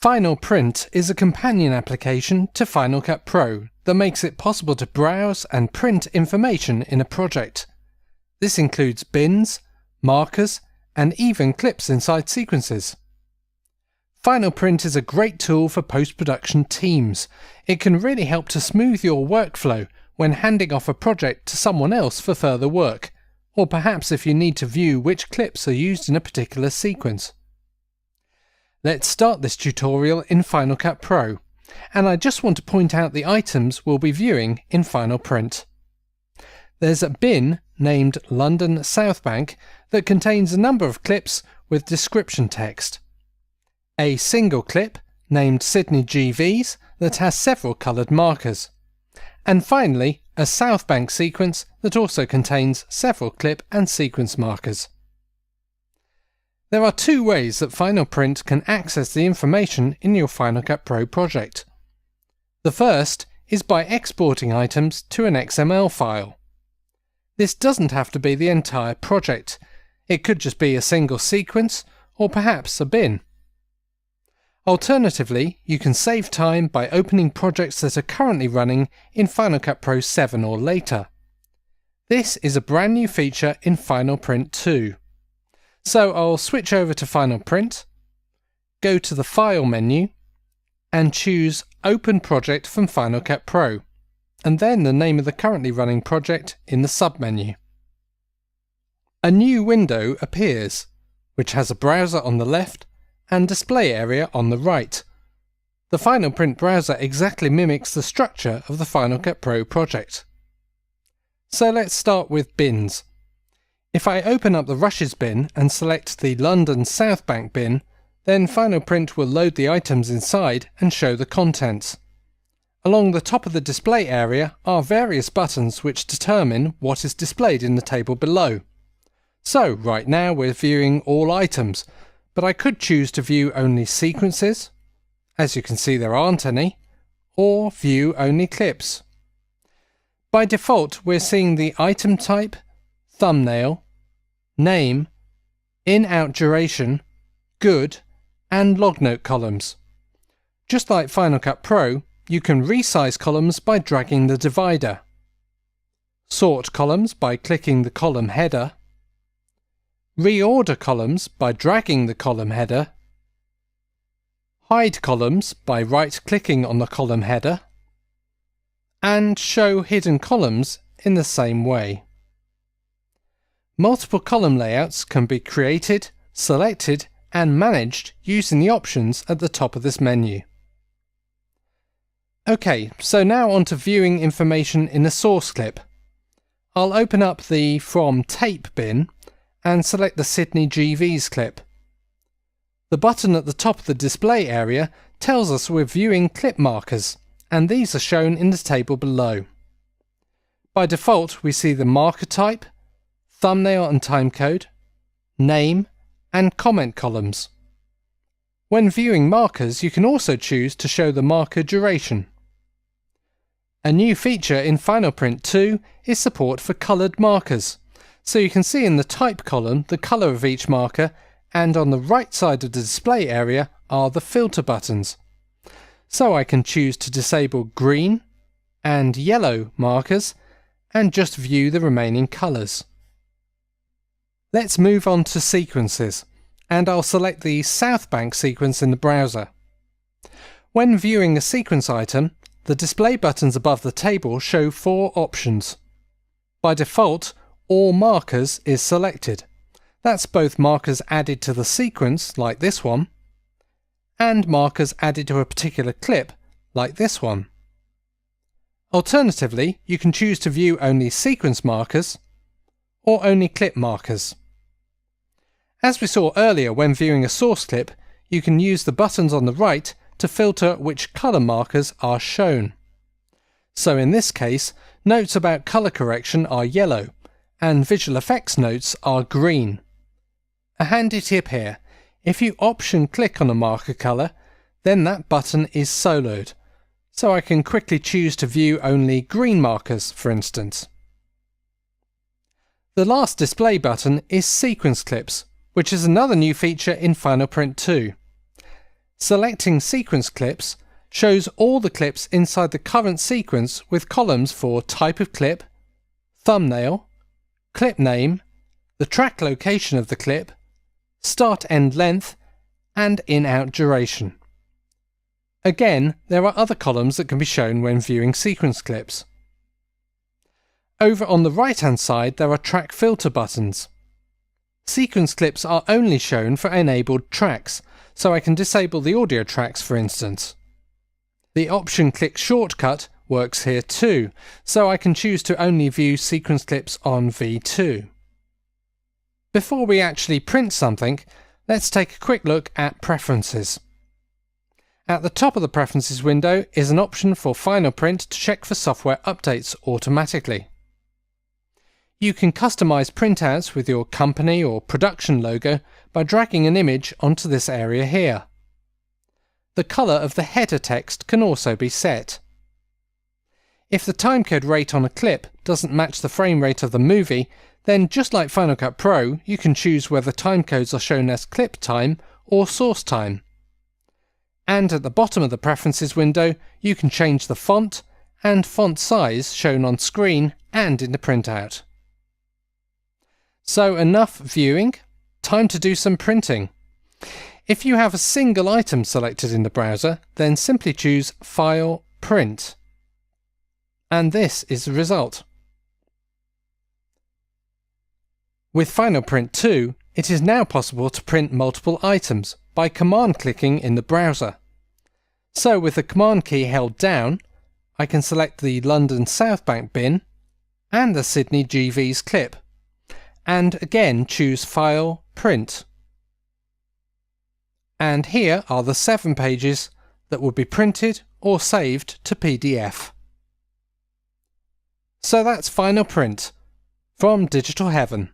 Final Print is a companion application to Final Cut Pro that makes it possible to browse and print information in a project. This includes bins, markers, and even clips inside sequences. Final Print is a great tool for post-production teams. It can really help to smooth your workflow when handing off a project to someone else for further work, or perhaps if you need to view which clips are used in a particular sequence. Let's start this tutorial in Final Cut Pro, and I just want to point out the items we'll be viewing in Final Print. There's a bin named London South Bank that contains a number of clips with description text. A single clip named Sydney GVs that has several coloured markers. And finally, a South Bank sequence that also contains several clip and sequence markers. There are two ways that Final Print can access the information in your Final Cut Pro project. The first is by exporting items to an XML file. This doesn't have to be the entire project. It could just be a single sequence or perhaps a bin. Alternatively, you can save time by opening projects that are currently running in Final Cut Pro 7 or later. This is a brand new feature in Final Print 2. So I'll switch over to Final Print, go to the File menu, and choose Open Project from Final Cut Pro, and then the name of the currently running project in the submenu. A new window appears, which has a browser on the left and display area on the right. The Final Print browser exactly mimics the structure of the Final Cut Pro project. So let's start with bins. If I open up the Rushes bin and select the London South Bank bin, then Final Print will load the items inside and show the contents. Along the top of the display area are various buttons which determine what is displayed in the table below. So right now we're viewing all items, but I could choose to view only sequences, as you can see there aren't any, or view only clips. By default we're seeing the item type, thumbnail, name, in-out duration, good, and log note columns. Just like Final Cut Pro, you can resize columns by dragging the divider, sort columns by clicking the column header, reorder columns by dragging the column header, hide columns by right-clicking on the column header, and show hidden columns in the same way. Multiple column layouts can be created, selected, and managed using the options at the top of this menu. OK, so now on to viewing information in a source clip. I'll open up the From Tape bin and select the Sydney GVs clip. The button at the top of the display area tells us we're viewing clip markers, and these are shown in the table below. By default, we see the marker type, thumbnail and timecode, name, and comment columns. When viewing markers, you can also choose to show the marker duration. A new feature in Final Print 2 is support for coloured markers. So you can see in the type column the colour of each marker, and on the right side of the display area are the filter buttons. So I can choose to disable green and yellow markers and just view the remaining colours. Let's move on to sequences, and I'll select the South Bank sequence in the browser. When viewing a sequence item, the display buttons above the table show four options. By default, All Markers is selected. That's both markers added to the sequence, like this one, and markers added to a particular clip, like this one. Alternatively, you can choose to view only sequence markers or only clip markers. As we saw earlier when viewing a source clip, you can use the buttons on the right to filter which colour markers are shown. So in this case, notes about colour correction are yellow, and visual effects notes are green. A handy tip here: if you option click on a marker colour, then that button is soloed, so I can quickly choose to view only green markers, for instance. The last display button is Sequence Clips, which is another new feature in Final Print 2. Selecting sequence clips shows all the clips inside the current sequence with columns for type of clip, thumbnail, clip name, the track location of the clip, start-end length, and in-out duration. Again, there are other columns that can be shown when viewing sequence clips. Over on the right-hand side there are track filter buttons. Sequence clips are only shown for enabled tracks, so I can disable the audio tracks for instance. The option click shortcut works here too, so I can choose to only view sequence clips on V2. Before we actually print something, let's take a quick look at Preferences. At the top of the Preferences window is an option for Final Print to check for software updates automatically. You can customize printouts with your company or production logo by dragging an image onto this area here. The colour of the header text can also be set. If the timecode rate on a clip doesn't match the frame rate of the movie, then just like Final Cut Pro, you can choose whether timecodes are shown as clip time or source time. And at the bottom of the Preferences window, you can change the font and font size shown on screen and in the printout. So enough viewing, time to do some printing. If you have a single item selected in the browser, then simply choose File, Print. And this is the result. With Final Print 2, it is now possible to print multiple items by command clicking in the browser. So with the command key held down, I can select the London South Bank bin and the Sydney GV's clip, and again choose File, Print. And here are the 7 pages that will be printed or saved to PDF. So that's Final Print from Digital Heaven.